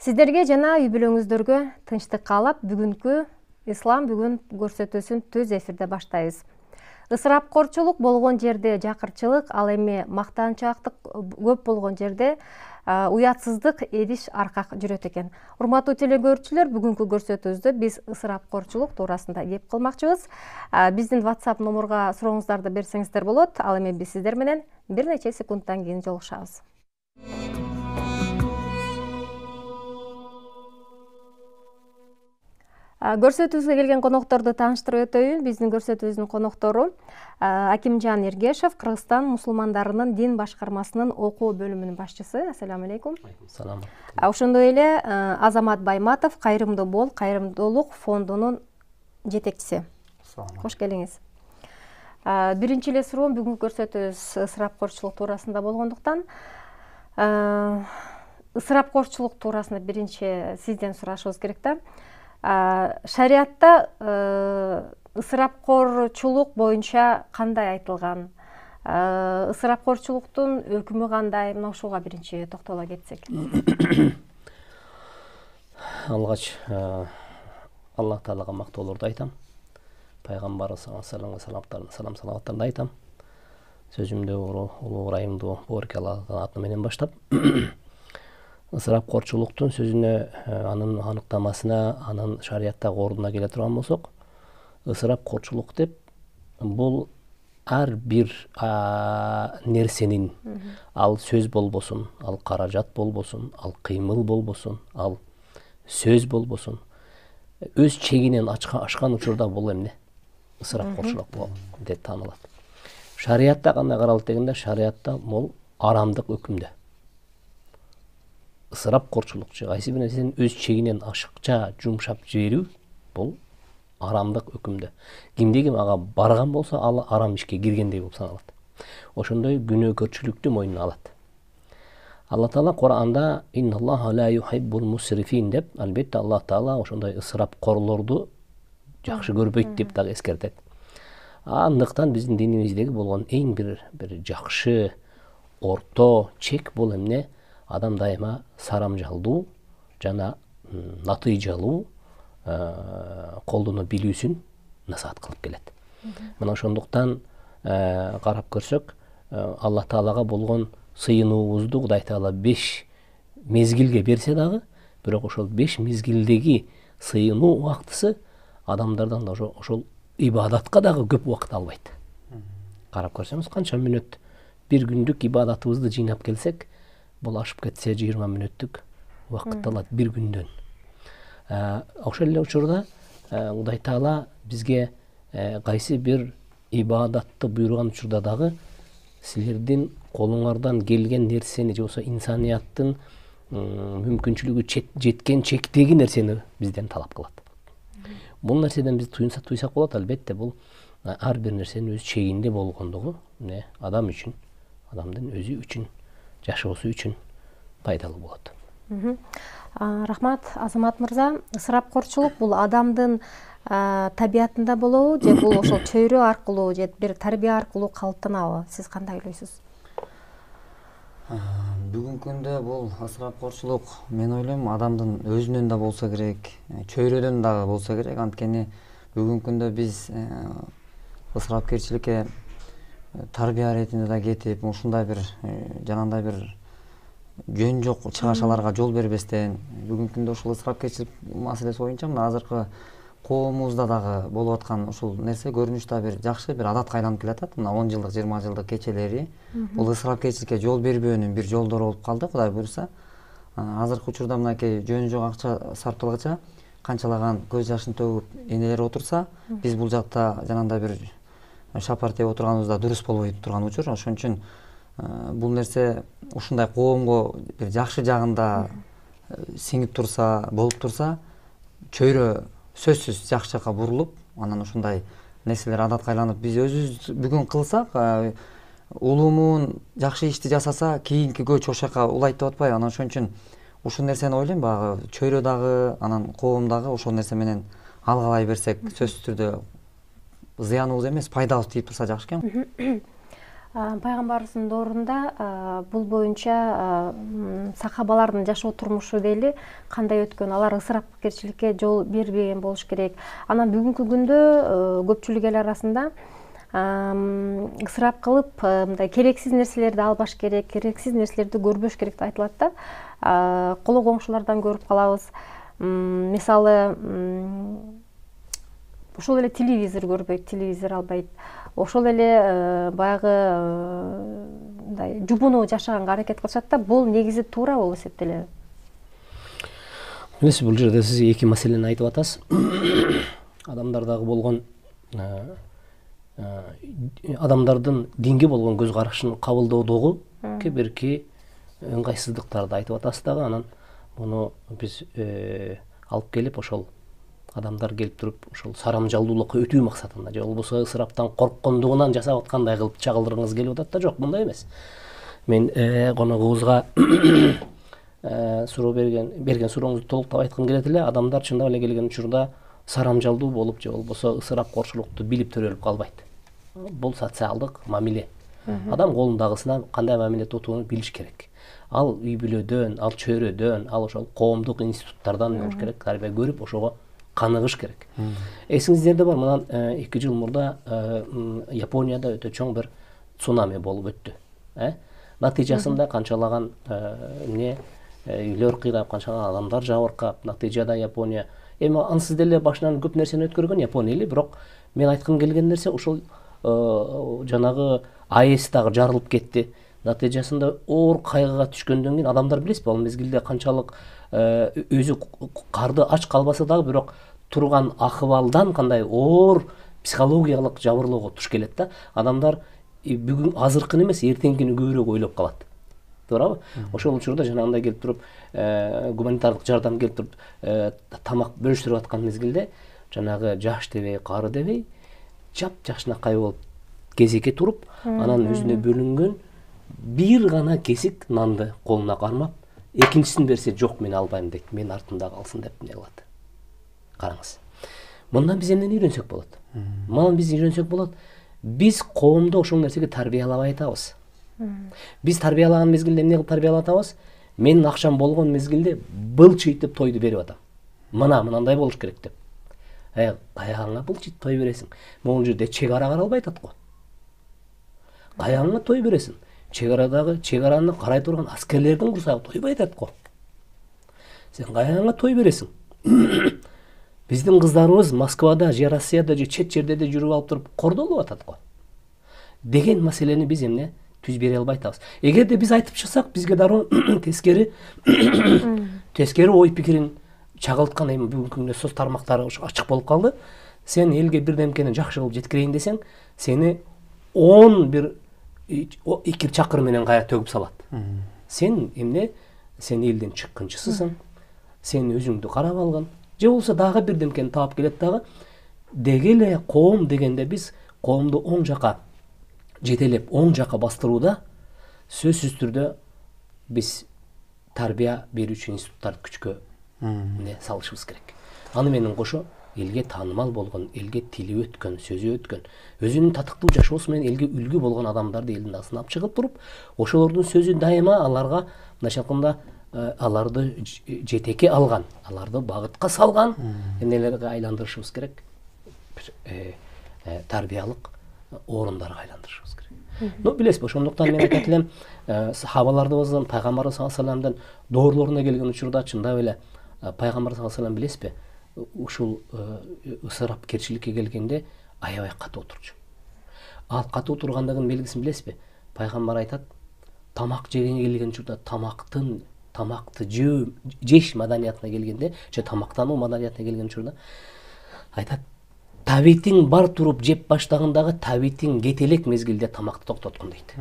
Сиздерге жана үй бүлөңүздөргө тынчтык каалап, бүгүнкү ислам бүгүн көрсөтүүсүн түз эфирде баштайбыз. Ысырапкорчулук болгон жерде жакырчылык, ал эми мактанчаактык көп болгон жерде уятсыздык эдиш аркак жүрөт экен. Урматтуу телекөрүүчүлөр, бүгүнкү көрсөтүүбүздө биз ысырапкорчулук туурасында кеп кылмакчыбыз. Биздин WhatsApp номурга сурооңуздарды берсеңиздер болот. Ал эми биз сиздер менен бир нече секундтан кийин жолугушабыз. Көрсөтүүбүзгө келген конокторду тааныштырып өтөйүн. Биздин көрсөтүүбүздүн коноктору Акимжан Эргешев, Кыргызстан мусулмандарынын дин башкармасынын окуу бөлүмүнүн башчысы. Ассаламу алейкум. Салам. Ошондой эле Азамат Байматов, Кайрымдуу бол кайрымдуулук фондунун жетекчиси. Кош келиңиз. Биринчи эле суроом, бүгүнкү көрсөтүүбүз ысырапкорчулук туурасында болгондуктан, ысырапкорчулук туурасында биринчи сизден сурашыбыз керек да. Шариатта ысырапкорчулук боюнча кандай айтылган? Ысырапкорчулуктун өкүмү кандай? Мына ушуга биринчи токтоло кетсек. Алгач Аллах Таалага мактоолорду айтам. Пайгамбарыбыз салам салаваттарды айтам. Сөзүмдү улуу ырайымдуу Боорке Аллахтын аты менен баштап, ысырапкорчулуктун сөзүнө, анын аныктамасына, анын шарияттагы ордуна келе турган болсок, ысырапкорчулук деп бул ар бир нерсенин, ал сөз болбосун, ал каражат болбосун, ал кыймыл болбосун, ал сөз болбосун, өз чегинен ашкан учурда бул эмне? Ысырапкорчулук деп таанылат. Шариятта кандай каралат дегенде, шариятта бул арамдык өкүмдө. Ысырапкорчулук, кайсы бир нерсенин өз чегинен ашыкча жумшап жиберүү, бул арамдык өкүмдө. Кимде ким ага барган болсо, ал арам ишке киргендей болуп саналат. Ошондой күнөөкөрчүлүктү мойнуна алат. Алла Таала Кур'анда «Инналлаха ла юхиббул мусрифин» деп, албетте Аллах Таала ошондой ысырапкорлорду жакшы көрбөйт деп дагы эскертет. Андыктан биздин динибиздеги болгон эң бир жакшы орто чек бул эмне? Адам дайыма сарамжалдуу жана натыйжалуу колдоно билүүсүн насаат кылып келет. Мына ошондуктан карап көрсөк, Аллах Таалага болгон сыйынуубузду Кудай Таала 5 мезгилге берсе дагы, бирок ошол 5 мезгилдеги сыйынуу убактысы адамдардан да ошол ибадатка дагы көп убакыт албайт. Карап көрсөңүз, канча мүнөт бир күндүк ибадатыбызды жыйнап келсек, бул ашып кетсе 20 мүнөттүк убакыт алат бир күндөн. Ошол эле учурда Кудай Таала бизге кайсы бир ибадатты буйруган учурда дагы силердин колуңардан келген нерсени, же болбосо инсанияттын мүмкүнчүлүгү жеткен чектеги нерсени бизден талап кылат. Бул нерседен биз туйсак болот, албетте бул ар бир нерсенин өз чегинде болгондугу адам үчүн, адамдын өзү үчүн, жашоосу үчүн пайдалуу болот. Рахмат, Азамат мырза. Ысырапкорчулук бул адамдын табиятында болобу, же бул ошол чөйрө аркылуу, же бир тарбия аркылуу калыптанабы? Сиз кандай ойлойсуз? Бүгүнкү күндө бул ысырапкорчулук, мен ойлойм, адамдын өзүнөн да болсо керек, чөйрөдөн дагы болсо керек. Анткени бүгүнкү күндө биз ысырапкерчиликке тарбия иретинде да кетип, ушундай бир жанагындай бир жөн жок чыгашаларга жол бербестен, бүгүнкү күндө ушул ысырапкерчилик маселеси боюнча мына азыркы коомубузда дагы болуп аткан ушул нерсе көрүнүш да бир жакшы бир адатка айланып келатат. Мына 10 жылдык, 20 жылдык кечелери бул ысырапкерчиликке жол бербөөнүн бир жолдору болуп калды, Кудай буйруса. Азыркы учурда мынакей жөн жок акча сарпталгыча канчалаган көз жашын төгүп энелер отурса, биз бул жакта жанагындай бир шапар теп отурганыбыз да дурус болбой турган учур. Ошон үчүн бул нерсе ушундай коомго бир жакшы жагында сиңип турса, болуп турса, чөйрө сөзсүз жакшы жакка бурулуп, анан ушундай нерселер адатка айланып, биз өзүбүз бүгүн кылсак, улуумун жакшы ишти жасаса, кийинки көч ошол жака улайт деп атпайбы? Анан ошон үчүн ушул нерсени ойлойм, баягы чөйрө дагы, анан коом дагы ошол нерсе менен алгалай берсек, сөзсүз түрдө зыяныбыз эмес, пайдабыз тийип турса жакшы экен. Пайгамбарыбыздын доорунда бул боюнча сахабалардын жашоо турмушу дейли кандай өткөн, алар ысырапкерчиликке жол бербеген болуш керек. Анан бүгүнкү күндө көпчүлүк эл арасында ысырап кылып, мындай керексиз нерселерди албаш керек, керексиз нерселерди көрбөш керек деп айтылат да. Коло коңшулардан көрүп калабыз. Мисалы, ошол эле телевизор көрбөйт, телевизор албайт. Ошол эле баягы мындай жубуну жашаганга аракет кылышат да. Бул негизи туура болуп эсептелеби? Билесиз, бул жерде сиз эки маселени айтып атасыз. Адамдардагы болгон адамдардын динге болгон көз карашын кабылдоодогу кээ-бирки ыңгайсыздыктарды айтып атасыз дагы. Анан муну биз алып келип ошол адамдар келип туруп ошол сарамжалдуулукка өтүү максатында же болбосо ысыраптан корккондугунан жасап аткандай кылып чагылдыргыңыз келип атат да. Жок, мындай эмес. Мен коногубузга суроо берген сурооңузду толуктап айткым келет эле. Адамдар чындап эле келген учурда сарамжалдуу болуп же болбосо ысырапкорчулукту билип төрөлүп калбайт. Бул социалдык мамиле. Адам колундагысына кандай мамиле тутууну билиш керек. Ал үй бүлөдөн, ал чөйрөдөн, ал ошол коомдук институттардан болуш керек, тарбия көрүп ошого каныгыш керек. Эсиңиздерде бар, мындан 2 жыл мурда Японияда өтө чоң бир цунами болуп өттү. Натыйжасында канчалаган үйлөр кыйрап, канчалаган адамдар жабыркап, натыйжада Япония эми ансыз деле башынан көп нерсени өткөргөн Япония эле, бирок мен айткым келген нерсе ошол жанагы АЭС дагы жарылып кетти. Натыйжасында оор кайгыга түшкөндөн кийин адамдар билесизби, ал мезгилде канчалык өзү карды ач калбаса дагы бирок турган акыбалдан кандай оор психологиялык жабырлоого туш келет да. Адамдар бүгүн азыркыны эмес, эртеңкини көбүрөөк ойлоп калат. Туурабы? Ошол учурда жанагындай келип туруп, гуманитардык жардам келип туруп, тамак бөлүштүрүп аткан мезгилде жанагы жаш дебей, кары дебей, жапжашынакай болуп кезекке туруп, анан өзүнө бөлүнгөн бир гана кесик нанды колуна кармап, экинчисин берсе жок мен албайм дейт, мен артымда калсын деп эмне кылат. Караңыз. Мындан биз эмнени үйрөнсөк болот? Мындан биз үйрөнсөк болот. Биз коомду ошол нерсеге тарбиялабай атабыз. Биз тарбиялаган мезгилде эмне кылып тарбиялап атабыз? Менин акчам болгон мезгилде былчыйтып тойду берип атам. Мынандай болуш керек деп. Каягыңа былчыйтып той бересиң? Могул жерде чек ара каралбай атат го. Каягыңа той бересиң? Чегараны карай турган аскерлердин курсагы тойбой атат го. Сен каягыңа той бересиң? Биздин кыздарыбыз Москвада же Россияда же чет жерде жүрүп алып туруп кордолуп атат го. Деген маселени биз эмне түз бере албай атабыз. Эгерде биз айтып чыксак, бизге дароо тескери ой пикирин чагылткан эми бүгүнкү күндө соц тармактары ачык болуп калды. Сен элге бирдемкени жакшы кылып жеткирейин десең, сени 10 бир 2 чакыр менен кая төгүп салат. Сен эмне? Сен элдин чыккынчысысың. Сен өзүңдү карап алган. Же болсо дагы бирдемкени таап келет дагы. Деги эле коом дегенде биз коомду оң жака жетелеп, оң жака бастырууда сөзсүз түрдө биз тарбия берүүчү институттарды күчкө салышыбыз керек. Аны менен кошо элге таанымал болгон, элге тили өткөн, сөзү өткөн, өзүнүн татыктуу жашоосу менен элге үлгү болгон адамдарды элдин арасына алып чыгып туруп, ошолордун сөзү дайыма аларга мындайча айтканда аларды жетекке алган, аларды багытка салган эмнелерге айландырышыбыз керек. Тарбиялык орундарга айландырышыбыз керек. Но билесизби, ошондуктан мен айтат элем, сахабалардыбыздын, пайгамбарыбыз саллаллаху алейхи вассаламдын доорлоруна келген учурда чындап эле пайгамбар саллаллаху алейхи вассалам билесизби, ушул ысырапкерчиликке келгенде аябай катуу отурчу. Ал катуу тургандыгынын белгисин билесизби? Пайгамбар айтат, тамак жегенге келген учурда тамакты жеш маданиятына келгенде, же тамактануу маданиятына келген учурда айтат, табитиң бар туруп жеп баштагандагы табитиң кете элек мезгилде тамакты токтоткун дейт.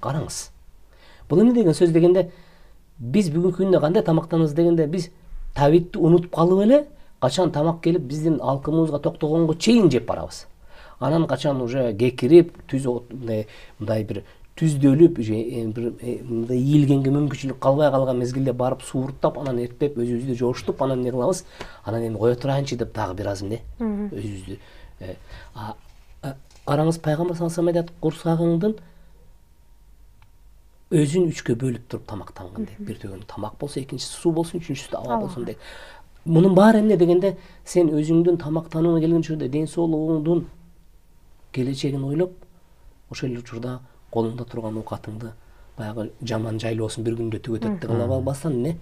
Караңыз. Бул эмне деген сөз дегенде, биз бүгүнкү күндө кандай тамактанабыз дегенде, биз табитти унутуп калып эле, качан тамак келип биздин алкымыбызга токтогонго чейин жеп барабыз. Анан качан уже кекирип, мындай бир түздөлүп, мындай ийилгенге мүмкүнчүлүк калбай калган мезгилде барып сууруттап, анан эртеп, өзүбүздү жооштуп, анан эмне кылабыз? Анан эми кое турайынчы деп дагы бир аз эмне өзүбүздү араңыз пайгамбар саллаллаху алейхи вассалам айтат, курсагыңдын өзүн үчкө бөлүп туруп тамактангын дейт. Бир төгөн тамак болсо, экинчиси суу болсун, үчүнчүсү аба болсун дейт. Мунун баары эмне дегенде, сен өзүңдүн тамактанууга келген учурда ден соолугуңдун келечегин ойлоп, ошол учурда колуңда турган оокатыңды баягы жаман жайлоосун бир күндө түгөтөт деп кылып албастан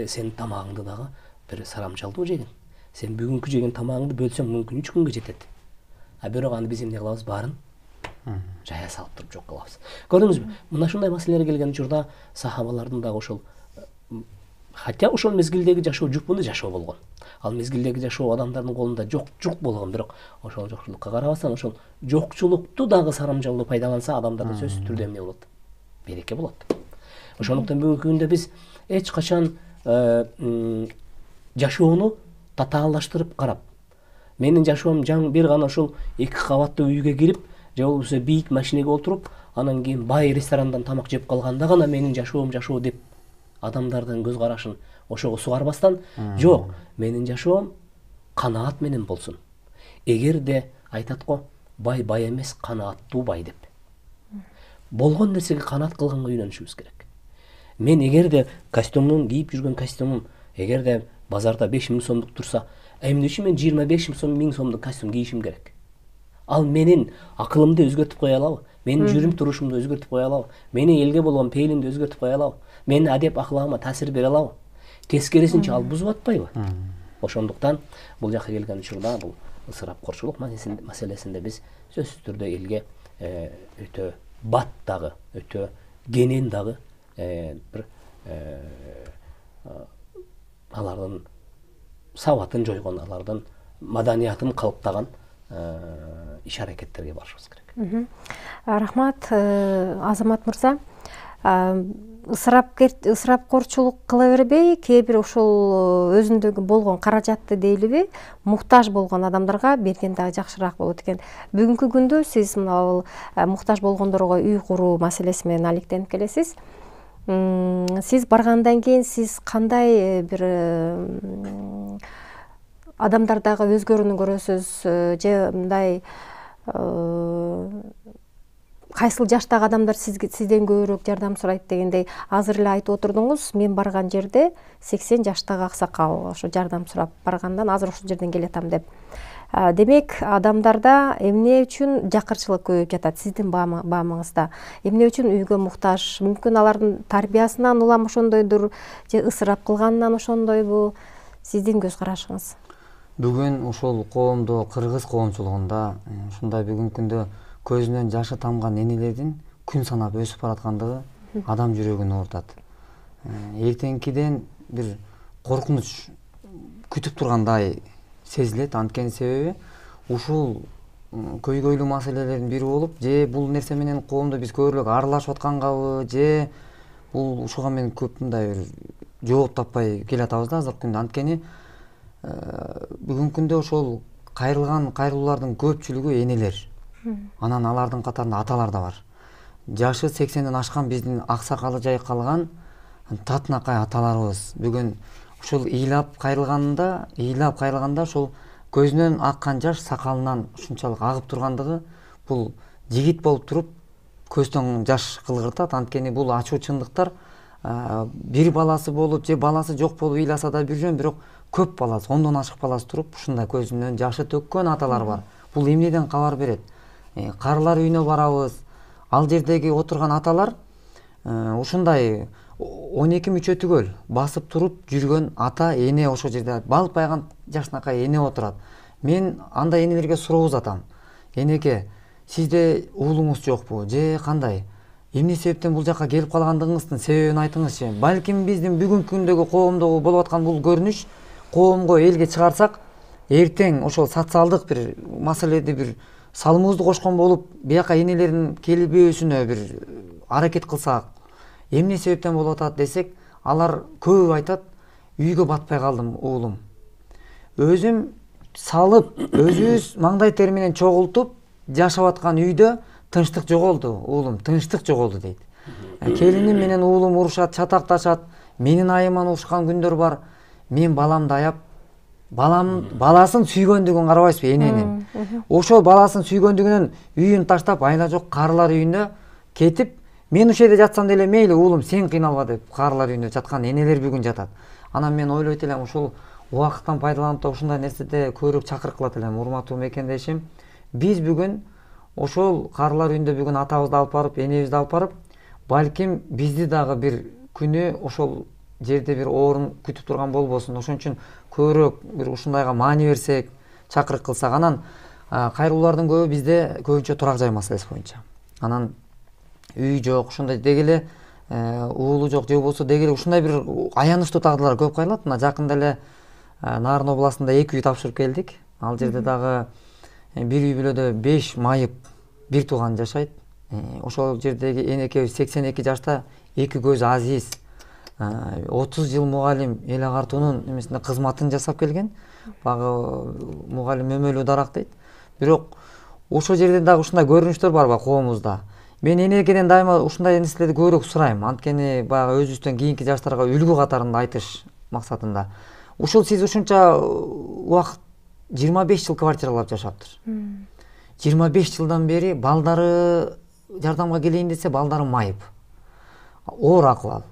сен тамагыңды дагы бир сарамжалдуу жеген. Сен бүгүнкү жеген тамагыңды бөлсөң мүмкүн 3 күнгө жетет. А бирок аны биз эмне кылабыз, баарын жая салып туруп жок кылабыз. Көрдүңүзбү? Мына ушундай маселелер келген учурда сахабалардын дагы ошол, хотя ошол мезгилдеги жашоо жупунду жашоо болгон. Ал мезгилдеги жашоо адамдардын колунда жок болгон, бирок ошол жокчулукка карабастан ошол жокчулукту дагы сарамжалдуу пайдаланса, адамдарда сөзсүз түрдө эмне болот? Береке болот. Ошондуктан бүгүнкү күндө биз эч качан жашоону татаалдаштырып карап, менин жашоом бир гана ушул 2 кабаттуу үйгө кирип, же болбосо бийик машинеге отуруп, анан кийин бай ресторандан тамак жеп калганда гана менин жашоом жашоо деп адамдардын көз карашын ошого сугарбастан, жок, менин жашоом канаат менен болсун. Эгерде айтат го, бай бай эмес, канааттуу бай деп. Болгон нерсеге канаат кылганга үйрөнүшүбүз керек. Мен эгерде костюмдун кийип жүргөн костюмум эгерде базарда 5000 сомдук турса, эмне үчүн мен 25 сомдук костюм кийишим керек? Ал менин акылымды өзгөртүп кое алабы? Менин жүрүм турушумду өзгөртүп кое алабы? Менин элге болгон пейилимди өзгөртүп кое алабы? Менин адеп аклагыма таасир бере алабы? Тескерисинче ал бузуп атпайбы? Ошондуктан бул жака келген учурда бул ысырапкорчулук маселесинде биз сөзсүз түрдө элге өтө бат дагы, өтө кенен дагы бир алардын сабатын жойгон, алардын маданиятын калыптаган иш аракеттерге барышыбыз керек. Рахмат, Азамат мырза. Ысырапкорчулук кыла бербей, кээ бир ошол өзүндөгү болгон каражатты дейлиби, муктаж болгон адамдарга берген дагы жакшыраак болот экен. Бүгүнкү күндө сиз мына муктаж болгондорго үй куруу маселеси менен алектенип келесиз. Сиз баргандан кийин сиз кандай бир адамдардагы өзгөрүүнү көрөсүз, же мындай кайсыл жаштагы адамдар сизден көбүрөөк жардам сурайт дегендей азыр эле айтып отурдуңуз. Мен барган жерде 80 жаштагы аксакал ошо жардам сурап баргандан азыр ушул жерден келатам деп. Демек, адамдарда эмне үчүн жакырчылык көбөйүп жатат сиздин баамыңызда? Эмне үчүн үйгө муктаж? Мүмкүн алардын тарбиясынан улам ошондойдур, же ысырап кылганынан ошондойбу? Сиздин көз карашыңыз? Бүгүн ушул коомдо, кыргыз коомчулугунда ушундай бүгүнкү күндө көзүнөн жашы тамган энелердин күн санап өсүп бараткандыгы адам жүрөгүн оорутат. Эртеңкиден бир коркунуч күтүп тургандай сезилет. Анткени себеби ушул көйгөйлүү маселелердин бири болуп, же бул нерсе менен коомдо биз көбүрөөк аралашып аткангабы, же бул ушуга мен көп мындай бир жооп таппай келатабыз да азыркы күндө. Анткени бүгүнкү күндө ошол кайрылган кайрылуулардын көпчүлүгү энелер. Анан алардын катарында аталар да бар. Жашы 80ден ашкан биздин аксакалы жайкалган татынакай аталарыбыз бүгүн ушул ыйлап кайрылганда ошол көзүнөн аккан жаш сакалынан ушунчалык агып тургандыгы бул жигит болуп туруп көздөн жаш кылгыртат. Анткени бул ачуу чындыктар бир баласы болуп же баласы жок болуп ыйласа да бир жөн, бирок көп баласы, 10дон ашык баласы туруп ушундай көзүнөн жашы төккөн аталар бар. Бул эмнеден кабар берет? Карылар үйүнө барабыз. Ал жердеги отурган аталар ушундай 12 мүчө түгөл басып туруп жүргөн ата эне ошол жерде балпайган жашынакай эне отурат. Мен андай энелерге суроо узатам. Энеке, сизде уулуңуз жокпу же кандай? Эмне себептен бул жака келип калгандыгыңыздын себебин айтыңызчы. Балким биздин бүгүнкү күндөгү коомдогу болуп аткан бул көрүнүш коомго, элге чыгарсак, эртең ошол социалдык бир маселеде бир салымыбызды кошкон болуп, бияка энелердин келбөөсүнө бир аракет кылсак, эмне себептен болуп атат десек, алар көп айтат, үйгө батпай калдым уулум. Өзүм салып, өзүбүз маңдай тери менен чогултуп жашап аткан үйдө тынчтык жоголду, уулум, тынчтык жоголду дейт. Келиним менен уулум урушат, чатакташат, менин айыман урушкан күндөр бар. Мен баламды аяп, баласын сүйгөндүгүн карабайсызбы эненин. Ошол баласын сүйгөндүгүнөн үйүн таштап айла жок карылар үйүнө кетип, мен ушул жерде жатсам деле мейли уулум сен кыйналба деп карылар үйүндө жаткан энелер бүгүн жатат. Анан мен ойлойт элем ушул убакыттан пайдаланып ушундай нерседе көбүрөөк чакырык кылат элем. Урматтуу мекендешим, биз бүгүн ошол карылар үйүндө бүгүн атабызды алып барып, энебизди алып барып, балким бизди дагы бир күнү ошол жерде бир орун күтүп турган болбосун. Ошон үчүн көбүрөөк бир ушундайга маани берсек, чакырык кылсак. Анан кайрылуулардын көбү бизде көбүнчө турак жай маселеси боюнча. Анан үй жок, ушундай дегеле уулу жок же болбосо дегеле ушундай бир аянычтуу тагдылар көп кайрылат. Мына жакында эле Нарын областында 2 үй тапшырып келдик. Ал жерде дагы бир үй бүлөдө 5 майып бир тууган жашайт. Ошол жердеги энекебиз 82 жашта, 2 көзү азиз. 30 жыл мугалим эл агартуунун эмесинде кызматын жасап келген. Багы мугалим өмөлүү дарак дейт. Бирок ошол жерде дагы ушундай көрүнүштөр барбы коомубузда? Мен энекеден дайыма ушундай нерселерди көбүрөөк сурайм. Анткени баягы өзүбүздөн кийинки жаштарга үлгү катарында айтыш максатында. Ушул сиз ушунча убакыт 25 жыл квартиралап жашаптыр. 25 жылдан бери балдары жардамга келейин десе, балдары майып. Оор акыбал.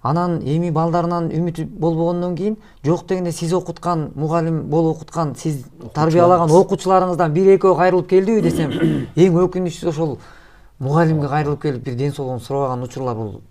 Анан эми балдарынан үмүт болбогондон кийин жок дегенде сиз окуткан, мугалим болуп окуткан, сиз тарбиялаган окуучуларыңыздан бир экөө кайрылып келдиби десем, эң өкүнүчтүүсү ошол мугалимге кайрылып келип бир ден соолугун сурабаган учурлар бул.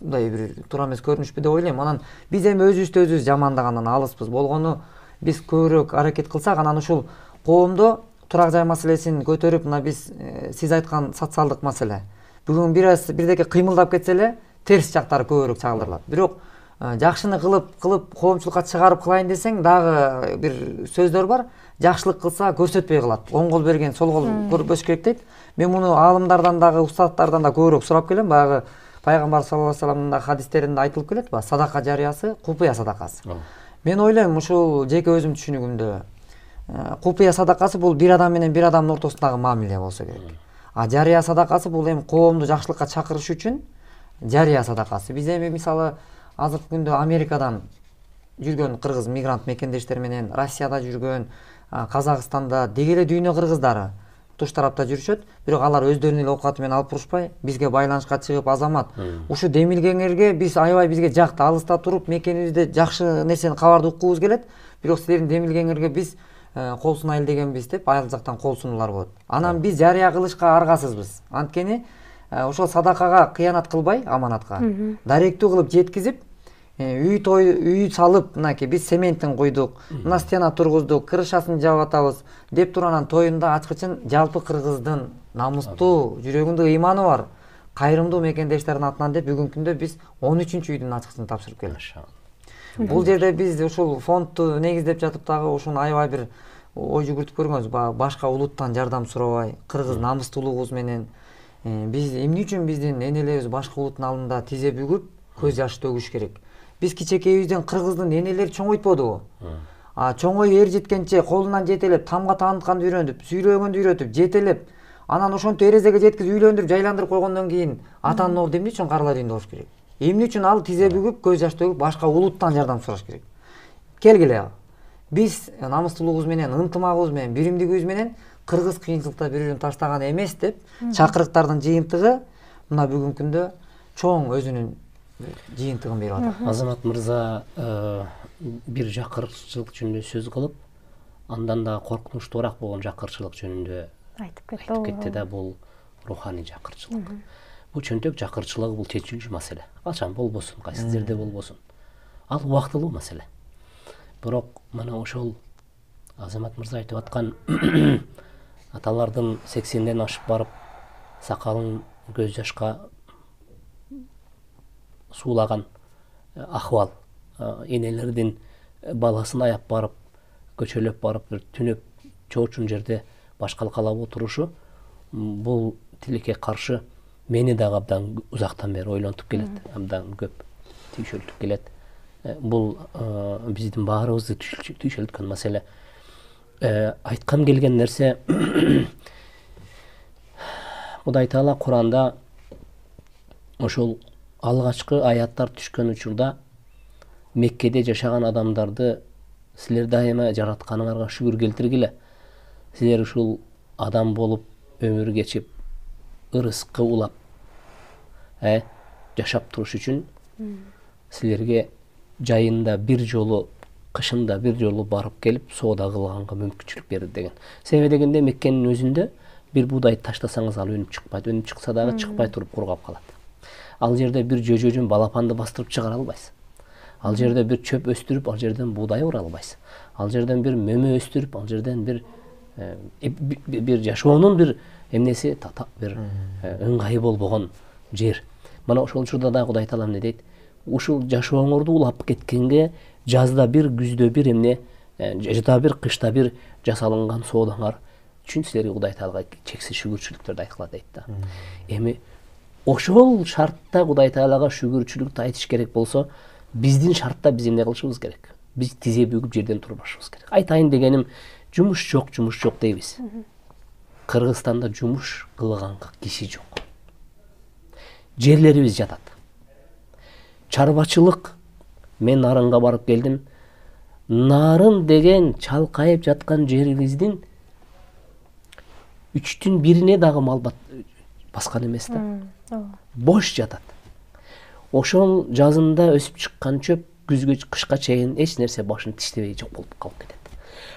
Мындай бир туура эмес көрүнүшпү деп ойлойм. Анан биз эми өзүбүздү өзүбүз жамандагандан алыспыз. Болгону биз көбүрөөк аракет кылсак, анан ушул коомдо турак жай маселесин көтөрүп, мына биз сиз айткан социалдык маселе. Бүгүн бирдеке кыймылдап кетсе эле терс жактары көбүрөөк чагылдырылат. Бирок жакшыны кылып коомчулукка чыгарып кылайын десең, дагы бир сөздөр бар. Жакшылык кылса көрсөтпөй кылат. Оң кол берген сол кол көрбөш керек дейт. Мен муну аалымдардан дагы, устаттардан да көбүрөөк сурап келем. Баягы пайгамбар саллаллаху алейхи вассаламдын хадистеринде айтылып келет ба, садака жарыясы, купуя садакасы. Мен ойлойм, ушул жеке өзүм түшүнүгүмдө купуя садакасы бул бир адам менен бир адамдын ортосундагы мамиле болсо керек. А жарыя садакасы бул эми коомду жакшылыкка чакырыш үчүн жарыя садакасы. Биз эми мисалы азыркы күндө Америкадан жүргөн кыргыз мигрант мекендештер менен, Россияда жүргөн, Казакстанда дегеле дүйнө кыргыздары туш тарапта жүрүшөт. Бирок алар өздөрүнүн эле оокаты менен алып турушпай, бизге байланышка чыгып, азамат, ушу демилгеңерге биз аябай бизге жакты, алыста туруп, мекенибизде жакшы нерсени кабарды уккубуз келет. Бирок силердин демилгеңерге биз кол сунайлы дегенбиз деп айыл жактан кол сунуулар болот. Анан биз жарыя кылышка аргасызбыз. Анткени ошол садакага кыянат кылбай, аманатка даректүү кылып жеткизип, үй салып, мынакей биз цементин куйдук, мына стена тургуздук, крышасын жаап атабыз деп туруп, тоюнда ачкычын жалпы кыргыздын намустуу, жүрөгүндө ыйманы бар кайрымдуу мекендештердин атынан деп бүгүнкү күндө биз 13-үйдүн ачкычын тапшырып келдик. Бул жерде биз ушул фондду негиздеп жатып дагы ушуну аябай бир ой жүгүртүп көргөнбүз. Башка улуттан жардам сурабай, кыргыз намыстуулугубуз менен биз эмне үчүн биздин энелерибиз башка улуттун алдында тизе бүгүп көз жаш төгүш керек? Биз кичекейибизден кыргыздын энелери чоңойтподубу? Чоңой эр жеткенче колунан жетелеп, тамга таанытканды үйрөтүп, сүйрөгөндү үйрөтүп, жетелеп, анан ошонтип эрезеге жеткиziп үйлөндүрүп, жайландырып койгондон кийин атанын оглу эмне үчүн карылар үйүндө болуш керек? Эмне үчүн ал тизе бүгүп, көз жаш төгүп, башка улуттан жардам сураш керек? Келгиле. Биз намыстуулугубуз менен, ынтымагыбыз менен, биримдигибиз менен кыргыз кыйынчылыкта бири-бирин таштаган эмес деп, чакырыктардын жыйынтыгы мына бүгүнкү күндө чоң өзүнүн жыйынтыгын берип атат. Азамат мырза бир жакырчылык жөнүндө сөз кылып, андан да коркунучтуураак болгон жакырчылык жөнүндө айтып кетти да, бул руханий жакырчылык. Бул чөнтөк жакырчылыгы бул чечилүүчү маселе. Качан болбосун, кайсы жерде болбосун. Ал убактылуу маселе. Бирок мына ошол Азамат мырза айтып аткан аталардын 80ден ашып барып сакалын көз жашка суулаган акыбал, энелердин баласын аяп барып, көчөлөп барып, бир түнөп чоочун жерде башкалкалап отурушу, бул тилекке каршы мени дагы абдан узактан бери ойлонтуп келет, абдан көп түйшөлтүп келет. Бул биздин баарыбызды түйшөлткөн маселе. Айткым келген нерсе, Кудай Таала Куранда ошол алгачкы аяттар түшкөн учурда Меккеде жашаган адамдарды силер дайыма жаратканыңарга шүгүр келтиргиле. силер ушул адам болуп өмүр кечип ырыскы улап жашап туруш үчүн силерге жайында бир жолу, кышында бир жолу барып келип соода кылганга мүмкүнчүлүк берди деген. Себеби дегенде Меккенин өзүндө бир буудай таштасаңыз ал өнүп чыкпайт. Өнүп чыкса дагы чыкпай туруп кургап калат. Ал жерде бир жөжөдөн балапанды бастырып чыгара албайсыз. Ал жерде бир чөп өстүрүп, ал жерден буудай ура албайсыз. Ал жерден бир мөмө өстүрүп, ал жерден бир жашоонун бир эмнеси бир ыңгайы болбогон жер. Мына ошол учурда да Кудай Таала эмне дейт? Ушул жашооңорду улап кеткенге жазда бир, күздө бир эмне, жазда бир, кышта бир жасалынган соодаңар үчүн силерге Кудай Таалага чексиз шүгүрчүлүктөрдү айткыла дейт да. Эми ошол шартта Кудай Таалага шүгүрчүлүктү айтыш керек болсо, биздин шартта биз эмне кылышыбыз керек? Биз тизе бүгүп жерден турбашыбыз керек. Айтайын дегеним, жумуш жок дейбиз. Кыргызстанда жумуш кылганга киши жок. Жерлерибиз жатат. Чарбачылык, мен Нарынга барып келдим. Нарын деген чалкайып жаткан жерибиздин 1/3 дагы мал баскан эмес да. Бош жатат. Ошол жазында өсүп чыккан чөп күзгө кышка чейин эч нерсе башын тиштебей жок болуп калып кетет.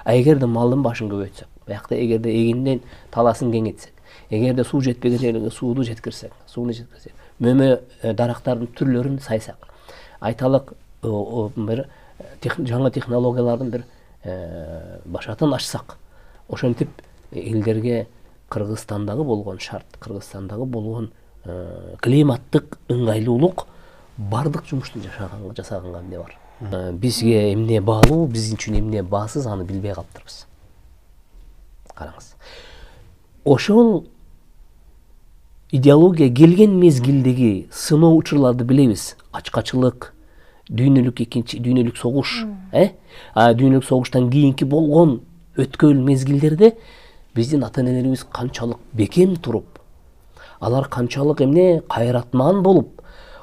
Эгерде малдын башын көбөйтсөк, биякта эгерде эгинден таласын кеңейтсек, эгерде суу жетпеген жерлерге сууну жеткирсек, мөмө дарактардын түрлөрүн сайсак, айталык бир жаңы технологиялардын бир башатын ачсак, ошентип элдерге Кыргызстандагы болгон шарт, Кыргызстандагы болгон климаттык ыңгайлуулук бардык жумушту жасаганга эмне бар. Бизге эмне баалуу, биз үчүн эмне баасыз, аны билбей калыптырбыз. Караңыз. Ошол идеология келген мезгилдеги сыноо учурларды билебиз. Ачкачылык, дүйнөлүк согуш, дүйнөлүк согуштан кийинки болгон өткөл мезгилдерде биздин ата-энелерибиз канчалык бекем туруп, алар канчалык эмне кайратман болуп,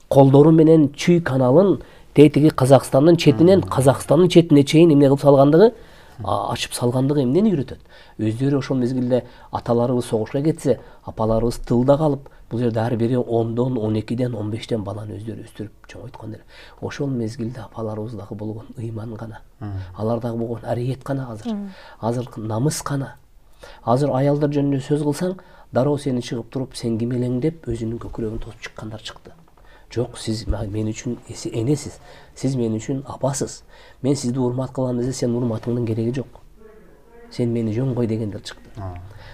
колдору менен Чүй каналын тетиги Казакстандын четинен Казакстандын четине чейин эмне кылып салгандыгы, ачып салгандыгы эмнени үйрөтөт? Өздөрү ошол мезгилде аталарыбыз согушка кетсе, апаларыбыз тылда калып, бул жерде ар бири 10дон, 12ден, 15ден баланы өздөрү өстүрүп чоңойткон эле. Ошол мезгилде апаларыбыздагы болгон ыйман гана, алардагы болгон ариет гана азыр намыс гана. Азыр аялдар жөнүндө сөз кылсаң, дароо сени чыгып туруп, сен ким элең деп өзүнүн көкүрөгүн тосуп чыккандар чыкты. Жок, сиз мен үчүн энесиз, сиз мен үчүн апасыз. Мен сизди урмат кылам десе, сен урматыңдын кереги жок. Сен мени жөн кой дегендер чыкты.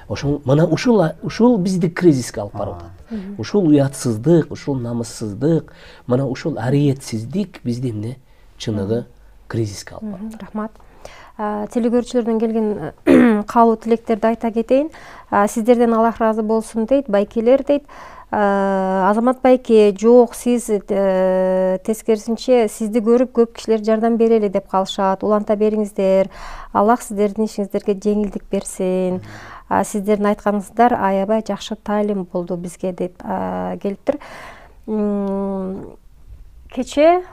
Ошол мына ушул бизди кризиске алып барып атат. Ушул уятсыздык, ушул намыссыздык, мына ушул ариетсиздик бизди эмне чыныгы кризиске алып барат. Рахмат. Телегөрүүчүлөрдөн келген каалоо тилектерди айта кетейин. Сиздерден Аллах ыраазы болсун дейт, байкелер дейт. Азамат байке, жок, сиз тескерисинче сизди көрүп көп кишилер жардам берели деп калышат. Уланта бериңиздер. Аллах сиздердин ишиңиздерге жеңилдик берсин. Сиздердин айтканыңыздар аябай жакшы таалим болду бизге деп келиптир. Кече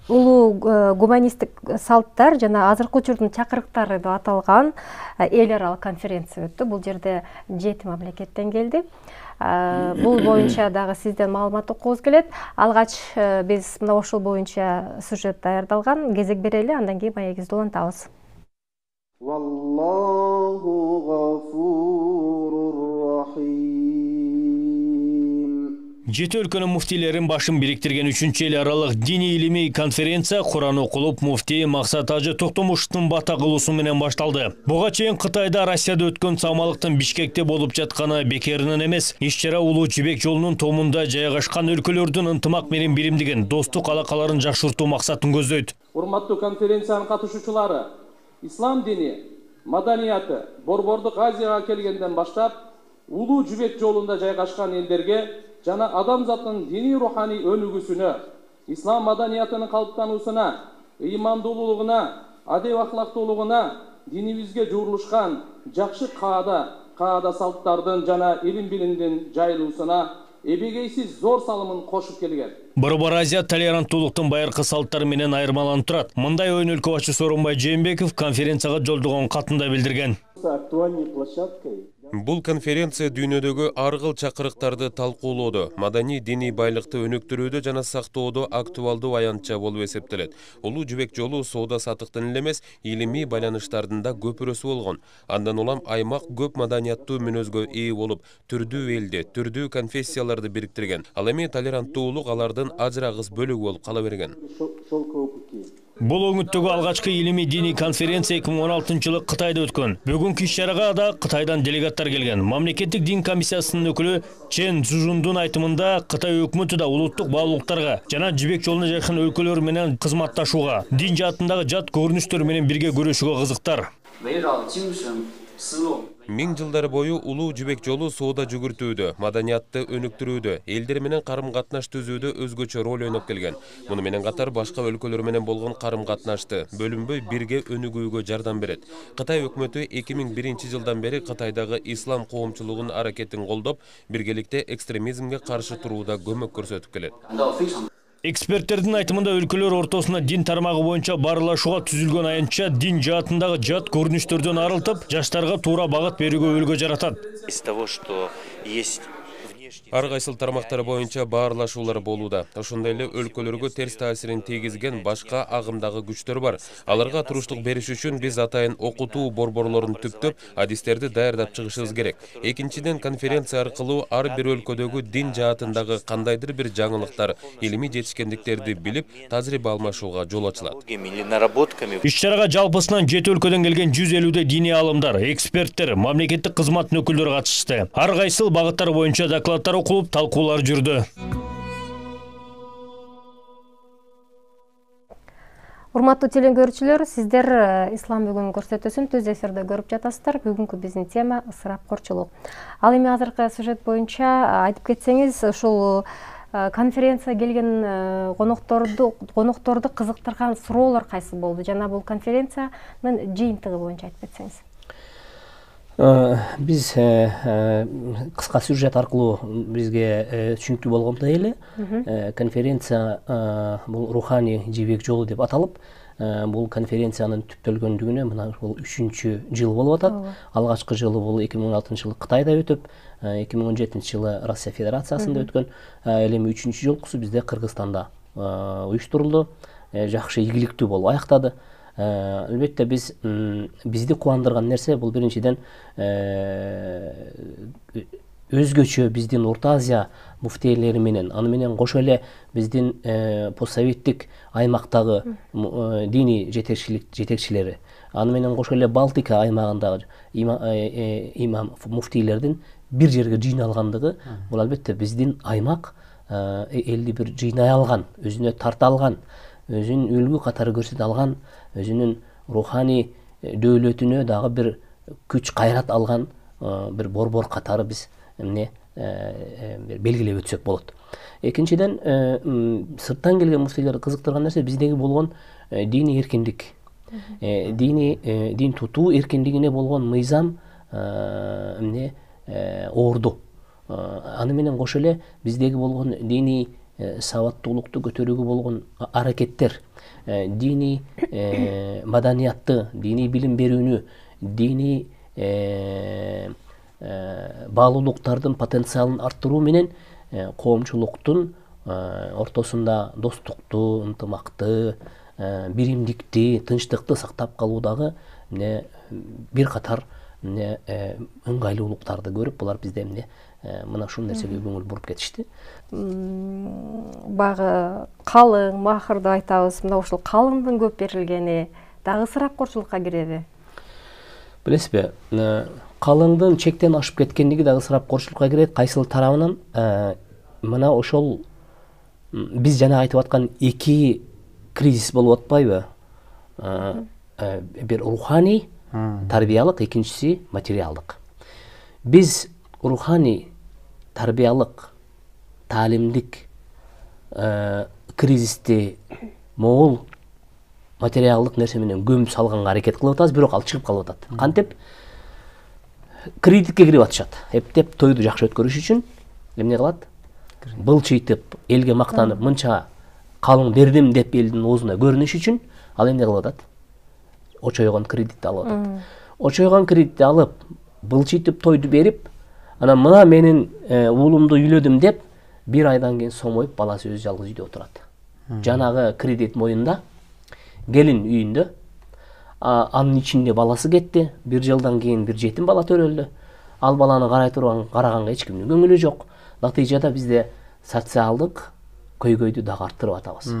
улуу гуманисттик салттар жана азыркы учурдун чакырыктары деп аталган эл аралык конференция өттү. Бул жерде 7 мамлекеттен келди. Бул боюнча дагы сизден маалымат окугубуз келет. Алгач биз мына ошол боюнча сюжет даярдалган. Кезек берели, андан кийин маегибизди улантабыз. Валлаху гафурур рахим. Жети өлкөнүн муфтийлерин башын бириктирген 3-эл аралык диний илимий конференция Куран окулуп муфтий Максат Ажы Токтомуштун бата кылуусу менен башталды. Буга чейин Кытайда, Россияда өткөн самалыктын Бишкекте болуп жатканы бекеринен эмес. Иш-чара Улуу Жибек жолунун томунда жайгашкан өлкөлөрдүн ынтымак менен биримдигин, достук алакаларын жакшыртуу максатын көздөйт. Урматтуу конференциянын катышуучулары, ислам дини, маданияты Борбордук Азияга келгенден баштап Улуу Жибек жолунда жайгашкан элдерге жана адамзаттын дини руханий өнүгүүсүнө, ислам маданиятынын калыптануусуна, ыймандуулугуна, адеп ахлактуулугуна, динибизге жуурулушкан жакшы каада салттардын жана илим билимдин жайылуусуна эбегейсиз зор салымын кошуп келген. Борбор Азия толеранттуулуктун байыркы салттары менен айырмаланып турат. Мындай оюн өлкө башчы Сооронбай Жээнбеков конференцияга жолдогон катында билдирген. Бул конференция дүйнөдөгү ар кыл чакырыктарды талкуулоодо, маданий диний байлыкты өнүктүрүүдө жана сактоодо актуалдуу аянтча болуп эсептелет. Улуу жибек жолу соода саттыктын эле эмес, илимий байланыштардын да көпүрөсү болгон. Андан улам аймак көп маданияттуу мүнөзгө ээ болуп, түрдүү элди, түрдүү конфессияларды бириктирген. Ал эми толеранттуулук алардын ажырагыс бөлүгү болуп кала берген. Бул өңүттөгү алгачкы илимий диний конференция 2016-жылы Кытайда өткөн. Бүгүнкү иш-чарага да Кытайдан делегаттар келген. Мамлекеттик дин комиссиясынын өкүлү Чен Цзужундун айтымында Кытай өкмөтү да улуттук баалуулуктарга жана жибек жолуна жакын өлкөлөр менен кызматташууга, дин жаатындагы жат көрүнүштөр менен бирге көрүшүүгө кызыктар. 1000 жылдар бою улуу жибек жолу соода жүгүртүүдө, маданиятты өнүктүрүүдө, элдер менен карым-катнаш түзүүдө өзгөчө роль ойноп келген. Муну менен катар башка өлкөлөр менен болгон карым-катнашты бөлүнбөй бирге өнүгүүгө жардам берет. Кытай өкмөтү 2001 жылдан бери Кытайдагы ислам коомчулугунун аракетин колдоп, биргеликте экстремизмге каршы турууда көмөк көрсөтүп келет. Эксперттердин айтымында өлкөлөр ортосуна дин тармагы боюнча баарлашууга түзүлгөн аянтча дин жаатындагы жат көрүнүштөрдөн арылтып, жаштарга туура багыт берүүгө өлгө жаратат. Из того, что есть Ар кайсыл тармактар боюнча баарлашуулар болууда. Ошондой эле өлкөлөргө терс таасирин тийгизген башка агымдагы күчтөр бар. Аларга туруштук бериш үчүн биз атайын окутуу борборлорун түптөп, адистерди даярдап чыгышыбыз керек. Экинчиден, конференция аркылуу ар бир өлкөдөгү дин жаатындагы кандайдыр бир жаңылыктар, илимий жетишкендиктерди билип, тажрыйба алмашууга жол ачылат. Иш-чарага жалпысынан 7 өлкөдөн келген 150 диний алымдар, эксперттер, мамлекеттик кызматтын өкүлдөрү катышты. Ар кайсыл багыттар боюнча докладдар окулуп, талкуулар жүрдү. Урматтуу телекөрүүчүлөр, сиздер Ислам бүгүн көрсөтүүсүн түз эфирде көрүп жатасыздар. Бүгүнкү биздин тема ысырапкорчулук. Ал эми азыркы сюжет боюнча айтып кетсеңиз, ушул конференция келген конокторду кызыктырган суроолор кайсы болду жана бул конференциянын жыйынтыгы боюнча айтып кетсеңиз. Биз кыска сюжет аркылуу бизге түшүнүктүү болгондой эле конференция бул руханий жибек жолу деп аталып, бул конференциянын түптөлгөндүгүнө мына бул 3-чү жыл болуп атат. Алгачкы жылы бул 2016-жылы Кытайда өтүп, 2017-жылы Россия Федерациясында өткөн, эми 3-чү жолкусу бизде Кыргызстанда уюштурулду. Жакшы ийгиликтүү болуп аяктады. Албетте бизди кубандырган нерсе бул биринчиден өзгөчө биздин Орто Азия муфтийлери менен, аны менен кошо эле биздин постсоветтик аймактагы диний жетекчилери, аны менен кошо эле Балтика аймагындагы имам муфтийлердин бир жерге жыйналгандыгы, бул албетте биздин аймак элди бир жыйнай алган, өзүнө тарта алган, өзүнүн үлгү катары көрсөтө алган, өзүнүн руханий дөөлөтүнө дагы бир күч кайрат алган бир борбор катары биз белгилеп өтсөк болот. Экинчиден, сырттан келген муфтийлерди кызыктырган нерсе биздеги болгон диний эркиндик, дин тутуу эркиндигине болгон мыйзам орду. Аны менен кошо эле биздеги болгон диний сабаттуулукту көтөрүүгө болгон аракеттер, диний маданиятты, диний билим берүүнү, диний баалуулуктардын потенциалын арттыруу менен коомчулуктун ортосунда достукту, ынтымакты, биримдикти, тынчтыкты сактап калуудагы бир катар ыңгайлуулуктарды көрүп, булар бизде мына ушул нерсеге көңүл буруп кетишти. Багы калың, махыр деп айтабыз. Мына ушул калыңдын көп берилгени дагы ысырапкорчулукка киреби? Билесизби, калыңдын чектен ашып кеткендиги дагы ысырапкорчулукка кирет. Кайсыл тарабынан мына ошол биз жана айтып аткан эки кризис болуп атпайбы? Бир руханий, тарбиялык, экинчиси материалдык. Биз руханий, тарбиялык, таалимдик кризисти могул материалдык нерсе менен көмүп салганга аракет кылып атабыз, бирок ал чыгып калып атат. Кантип? Кредитке кирип атышат. Эптеп тойду жакшы өткөрүш үчүн эмне кылат? былчыйтып, элге мактанып, мынча калың бердим деп элдин оозуна көрүнүш үчүн ал эмне кылып атат? Очойгон кредит алып атат. Очойгон кредитти алып, былчыйтып тойду берип, анан мына менин уулумду үйлөдүм деп, бир айдан кийин сомоюп, баласы өзү жалгыз үйдө отурат. Жанагы кредит моюнда, келин үйүндө, анын ичинде баласы кетти, бир жылдан кийин бир жетим бала төрөлдү. Ал баланы караганга эч кимдин көңүлү жок. Натыйжада бизде социалдык көйгөйдү дагы арттырып атабыз.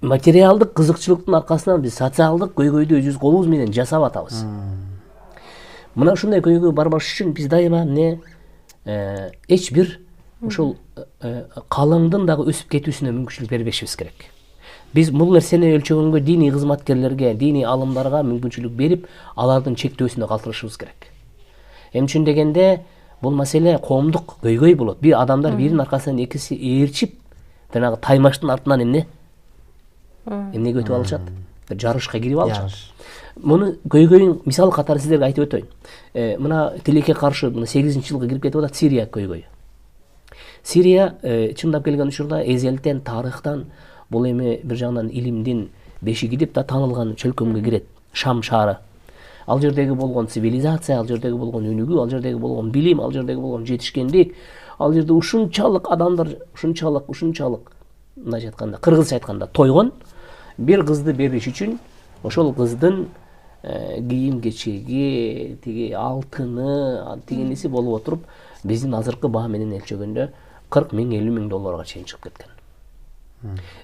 Материалдык кызыкчылыктын аркасынан биз социалдык көйгөйдү өзүбүз колубуз менен жасап атабыз. Мына ушундай көйгөй барбаш үчүн биз дайыма эч бир ушул калыңдын дагы өсүп кетүүсүнө мүмкүнчүлүк бербешибиз керек. Биз бул нерсени өлчөгөнгө диний кызматкерлерге, диний алымдарга мүмкүнчүлүк берип, алардын чектөөсүнө калтырышыбыз керек. Эмне үчүн дегенде, бул маселе коомдук көйгөй болот. Бир адамдар биринин аркасынан экиси ээрчип, жанагы таймаштын артынан эмнеге өтүп алышат? Бир жарышка кирип алышат. Муну көйгөйүн мисал катары сиздерге айтып өтөйүн. Мына тилекке каршы 8-жылга кирип кетип атат Сирия көйгөйү. Сирия чындап келген учурда эзелтен, тарыхтан бул эми бир жагынан илимдин бешиги деп да таанылган чөлкөмгө кирет. Шам шаары. Ал жердеги болгон цивилизация, ал жердеги болгон өнүгүү, ал жердеги болгон билим, ал жердеги болгон жетишкендик, ал жерде ушунчалык адамдар, ушунчалык мындайча айтканда, кыргызча айтканда тойгон, бир кызды бериш үчүн ошол кыздын кийим-кечеги, тиги алтыны, тигинеси болуп отуруп, биздин азыркы баа менен өлчөгөндө 40 000, 50 000 долларга чейин чыгып кеткен.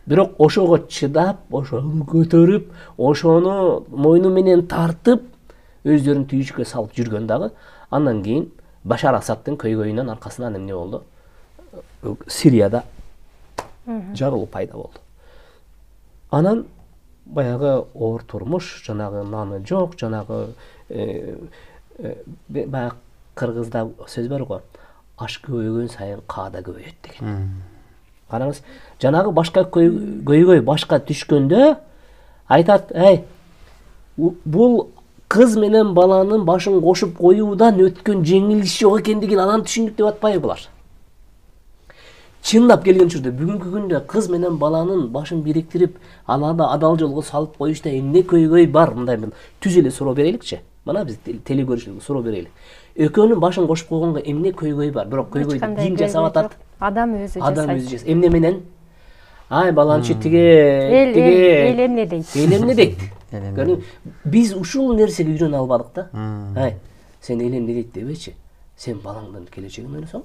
Бирок ошого чыдап, ошону көтөрүп, ошону мойну менен тартып, өздөрүн түйүшкө салып жүргөн дагы, андан кийин Башар Асадтын көйгөйүнүн аркасынан эмне болду? Сирияда жарылуу пайда болду. Анан баягы оор турмуш, жанагы наны жок, жанагы баягы кыргызда сөз бар го, аш көбөйгөн сайын каада көбөйөт деген. Караңыз, жанагы башка көйгөй башка түшкөндө айтат, бул кыз менен баланын башын кошуп коюудан өткөн жеңилиш жок экендигин анан түшүндүк деп атпайбы булар? Чындап келген учурда бүгүнкү күндө кыз менен баланын башын бириктирип, аларды адал жолго салып коюшта эмне көйгөй бар? Мындай түз эле суроо береликчи. Мына биз телегөрүүчүлөргө суроо берели. Экөөнүн башын кошуп койгонго эмне көйгөй бар? Бирок көйгөйдү ким жасап атат? Адам өзү жасайт. Эмне менен? Ай, баланчы эл эмне дейт? Эл эмне дейт? Биз ушул нерсеге үйрөнө албадык да. Ай, сен эл эмне дейт дебечи. Сен балаңдын келечегин ойносоң,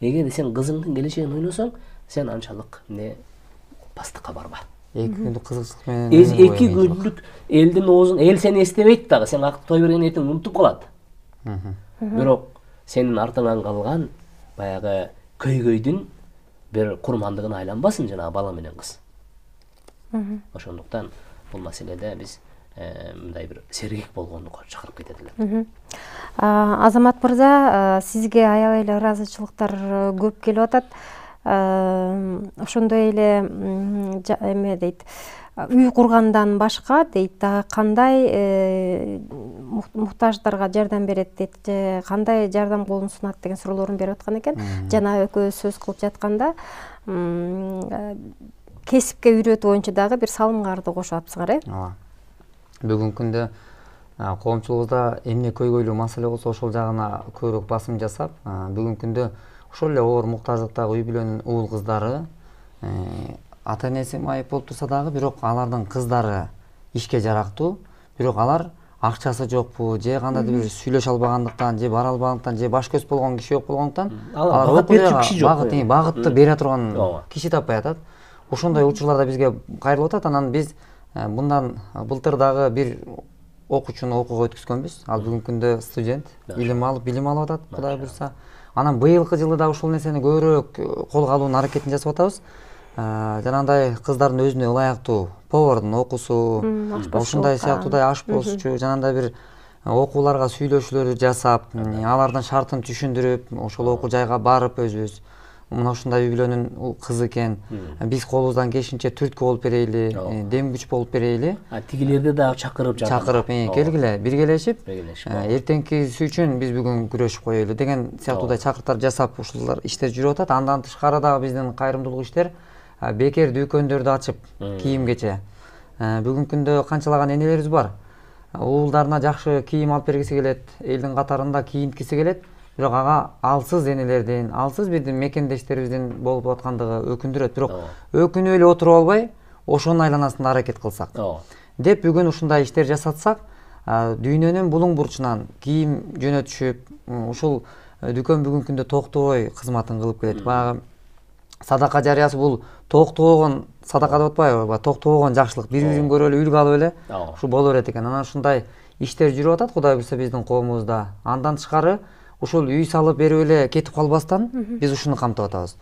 эгер сен кызыңдын келечегин ойносоң, сен анчалык бастыкка барба. 2 күндүк кызыкчылык менен 2 күндүк элдин оозун, эл сени эстебейт дагы, сен той берген эртең унутуп калат. Бирок сенин артыңан калган баягы көйгөйдүн бир курмандыгына айланбасын жанагы бала менен кыз. Ошондуктан бул маселеде биз мындай бир сергек болгондукка чакырып кетет элем. Азамат мырза, сизге аябай эле ыраазычылыктар көп келип атат. Ошондой эле эме дейт, үй кургандан башка дейт, дагы кандай муктаждарга жардам берет дейт, же кандай жардам колун сунат деген суроолорун берип аткан экен. Жана экөөбүз сөз кылып жатканда кесипке үйрөтүү боюнча дагы бир салымгарды кошуп атпсыңар, Бүгүнкү күндө коомчулугубузда эмне көйгөйлүү маселе болсо ошол жагына көбүрөөк басым жасап, бүгүнкү күндө ошол эле оор муктаждыктагы үй бүлөнүн уул кыздары ата энеси майып болуп турса дагы, бирок алардын кыздары ишке жарактуу, бирок алар акчасы жокпу, же кандайдыр бир сүйлөшө албагандыктан, же бара албагандыктан, же баш көз болгон киши жок болгондуктан, багытты бере турган киши таппай атат. Ошондой учурларда бизге кайрылып атат. Анан биз былтыр дагы бир окуучуну окууга өткүзгөнбүз. Ал бүгүнкү күндө студент, билим алып атат, Кудай буйрса. Анан быйылкы жылы да ушул нерсени көбүрөөк колго алуунун аракетин жасап атабыз. Жанагындай кыздардын өзүнө ылайыктуу повардын окуусу, ушундай сыяктуудай ашпозчу, жанагындай бир окууларга сүйлөшүүлөрдү жасап, алардын шартын түшүндүрүп, ошол окуу жайга барып өзүбүз мына ушундай үй бүлөнүн кызы экен, биз колубуздан келишинче түрткү болуп берейли, дем күч болуп берейли. Тигилерди дагы чакырып келгиле, биргелешип эртеңкиси үчүн биз бүгүн күрөшүп коелу деген сыяктуудай чакырыктар жасап ушулар иштер жүрүп атат. Андан тышкары дагы биздин кайрымдуулук иштер бекер дүкөндөрдү ачып кийимгече. Бүгүнкү күндө канчалаган энелерибиз бар. Уулдарына жакшы кийим алып бергиси келет, элдин катарында кийинткиси келет. Бирок ага алсыз энелердин, алсыз биздин мекендештерибиздин болуп аткандыгы өкүндүрөт. Бирок өкүнүп эле отуруп албай, ошонун айланасында аракет кылсак деп бүгүн ушундай иштер жасатсак, дүйнөнүн булуң бурчунан кийим жөнөтүшүп, ушул дүкөн бүгүнкү күндө токтобой кызматын кылып келет. Баягы садака жарыясы бул токтобогон садака деп атпайбы? Токтобогон жакшылык, бири-бирин көрүп эле үлгү алып эле ушу боло берет экен. Анан ушундай иштер жүрүп атат Кудай буйрса биздин коомубузда. Андан тышкары ушул үй салып берип эле кетип калбастан биз ушуну камтып атабыз.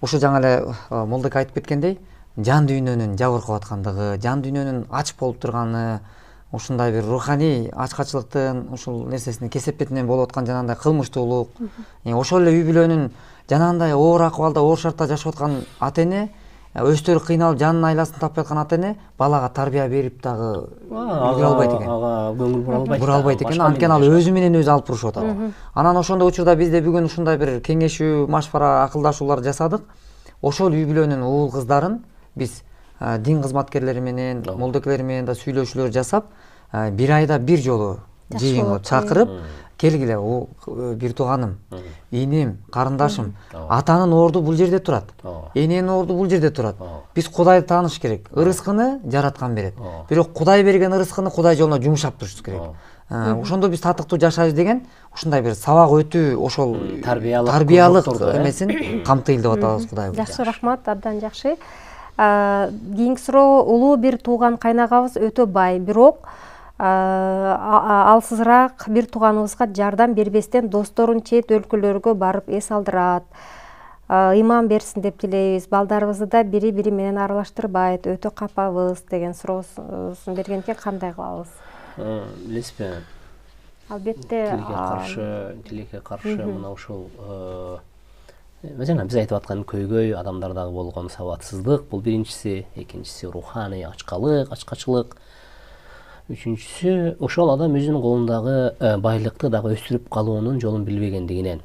Ушу жаңы эле Молдок айтып кеткендей, жан дүйнөнүн жабыркап аткандыгы, жан дүйнөнүн ач болуп турганы, ушундай бир руханий ачкачылыктын ушул нерсесинин кесепетинен болуп аткан жанагындай кылмыштуулук, ошол эле үй бүлөнүн жанагындай оор акыбалда, оор шартта жашап аткан ата эне, өздөрү кыйналып жанын айласын таппай аткан ата эне балага тарбия берип дагы үлгүрө албайт экен. Ага көңүл бура албайт экен. Анткени ал өзү менен өзү алып турушуп атат. Анан ошондой учурда бизде бүгүн ушундай бир кеңешүү, машвара, акылдашуулар жасадык. Ошол үй бүлөнүн уул кыздарын биз дин кызматкерлери менен, молдокелер менен да сүйлөшүүлөр жасап, бир айда бир жолу жыйын кылып чакырып, келгиле, бир тууганым, иним, карындашым, атанын орду бул жерде турат, эненин орду бул жерде турат. Биз Кудайды тааныш керек. Ырыскыны жараткан берет. Бирок Кудай берген ырыскыны Кудай жолуна жумшап турушубуз керек. Ошондо биз татыктуу жашайбыз деген ушундай бир сабак өтүү, ошол тарбиялык эмесин камтыйлы деп атабыз Кудай буйрса. Жакшы, рахмат, абдан жакшы. Кийинки суроо, улуу бир тууган кайнагабыз өтө бай, бирок алсызыраак бир тууганыбызга жардам бербестен досторун чет өлкөлөргө барып эс алдырат. Ыйман берсин деп тилейбиз. Балдарыбызды да бири-бири менен аралаштырбайт, өтө капабыз деген суроосун берген экен, кандай кылабыз? Билесизби? Албетте, тилекке каршы мына ушул биз айтып аткан көйгөй адамдардагы болгон сабатсыздык, бул биринчиси, экинчиси руханий ачкачылык. Үчүнчүсү, ошол адам өзүнүн колундагы байлыкты дагы өстүрүп калуунун жолун билбегендигинен.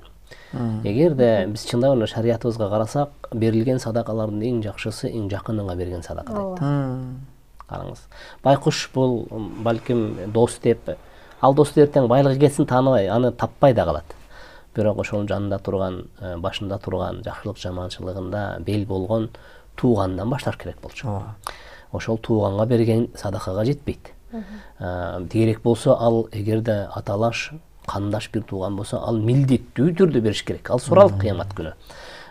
Эгерде биз чындап эле шариятыбызга карасак, берилген садакалардын эң жакшысы эң жакыныңа берген садака дейт. Караңыз. Байкуш бул балким дос деп, ал досту эртең байлыгы кетсин тааныбай, аны таппай да калат. Бирок ошонун жанында турган, башында турган, жакшылык жаманчылыгында бел болгон туугандан башташ керек болчу. Ошол тууганга берген садакага жетпейт. Керек болсо ал эгерде аталаш, кандаш бир тууган болсо, ал милдеттүү түрдө бериш керек. Ал суралык кыямат күнү.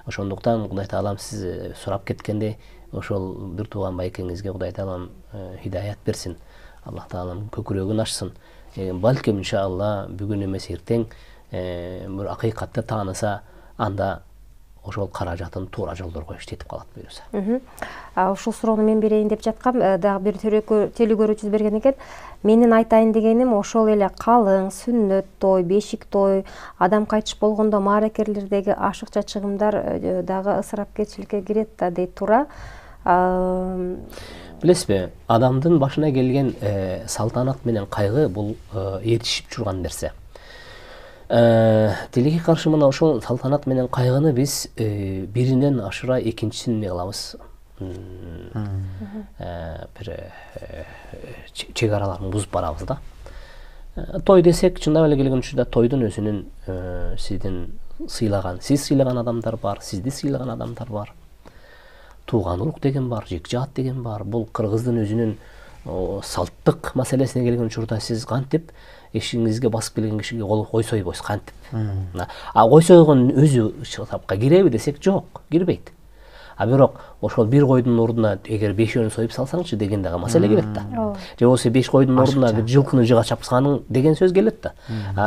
Ошондуктан Кудай Таалам сиз сурап кеткендей, ошол бир тууган байкеңизге Кудай Таалам хидаят берсин. Аллах Таалам көкүрөгүн ачсын. Балким иншалла бүгүн эмес эртең бир акыйкатты тааныса, анда ошол каражатын туура жолдорго иштетип калат буюрса. Ушул суроону мен берейин деп жаткам, дагы бир телегөрүүчүбүз берген экен. Менин айтайын дегеним ошол эле калың, сүннөт той, бешик той, адам кайтыш болгондо мааракерлердеги ашыкча чыгымдар дагы ысырапкерчиликке кирет да дейт туура. Билесизби, адамдын башына келген салтанат менен кайгы бул ээрчишип жүргөн нерсе. Тилекке каршы мына ошол салтанат менен кайгыны биз биринен ашыра экинчисин эмне кылабыз? Бир чек араларын бузуп барабыз да. Той десек, чындап эле келген учурда тойдун өзүнүн сиздин сыйлаган, сиз сыйлаган адамдар бар, сизди сыйлаган адамдар бар. Тууган урук деген бар, жекжаат деген бар. Бул кыргыздын өзүнүн салттык маселесине келген учурда сиз кантип эшигиңизге басып келген кишиге кой сойбойсуз, кантип. Кой сойгон өзү сапка киреби десек, жок, кирбейт. Бирок ошол бир койдун ордуна эгер 5-өн союп салсаңчы деген дагы маселе келет да. Же болбосо 5 койдун ордуна бир жылкыны жыга чапсаның деген сөз келет да.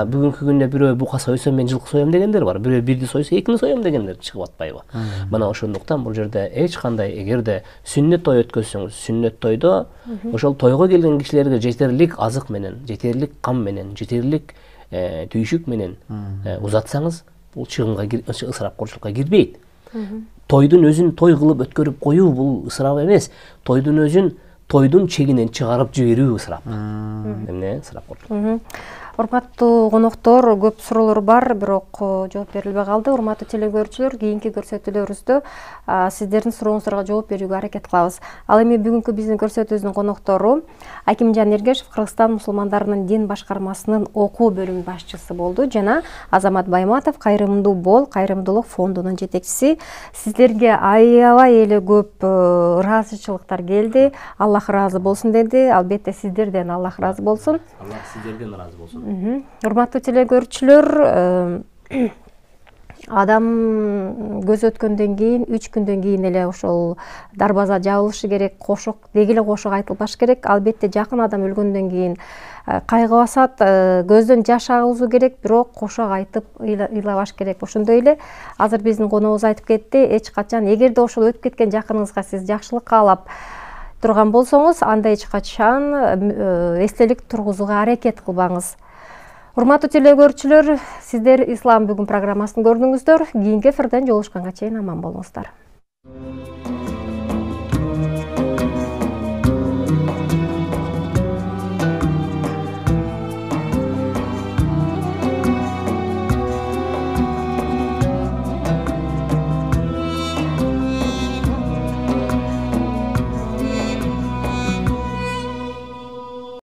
Бүгүнкү күндө бирөө бука сойсо мен жылкы соем дегендер бар. Бирөө бирди сойсо экини соем дегендер чыгып атпайбы? Мына ошондуктан бул жерде эч кандай эгерде сүннөт той өткөзсөңүз, сүннөт тойдо ошол тойго келген кишилерге жетерлик азык менен, жетерлик кам менен, жетерлик түйшүк менен узатсаңыз, бул чыгымга ысырапкорчулукка кирбейт. Тойдун өзүн той кылып өткөрүп коюу бул ысырап эмес. Тойдун өзүн тойдун чегинен чыгарып жиберүү ысырап. Эмне ысырап? Урматтуу коноктор, көп суроолор бар, бирок жооп берилбей калды. Урматтуу телекөрүүчүлөр, кийинки көрсөтүүлөрүбүздө сиздердин сурооңуздарга жооп берүүгө аракет кылабыз. Ал эми бүгүнкү биздин көрсөтүүбүздүн коноктору Акимжан Эргешев, Кыргызстан мусулмандарынын дин башкармасынын окуу бөлүмүнүн башчысы болду жана Азамат Байматов, Кайрымдуу Бол кайрымдуулук фондунун жетекчиси. Сиздерге аябай эле көп ыраазычылыктар келди. Аллах ыраазы болсун деди. Албетте сиздерден Аллах ыраазы болсун. Аллах сиздерден ыраазы болсун. Урматтуу телекөрүүчүлөр, адам көз өткөндөн кийин 3 күндөн кийин эле ошол дарбаза жабылышы керек, кошок деги эле кошок айтылбаш керек. Албетте жакын адам өлгөндөн кийин кайгы басат, көздөн жаш агызуу керек, бирок кошок айтып ыйлабаш керек. Ошондой эле азыр биздин коногубуз айтып кетти, эч качан эгерде ошол өтүп кеткен жакыныңызга сиз жакшылык каалап турган болсоңуз, анда эч качан эстелик тургузууга аракет кылбаңыз. Урматтуу телекөрүүчүлөр, сиздер Ислам бүгүн программасын көрдүңүздөр. Кийинки эфирден жолугушканга чейин аман болуңуздар.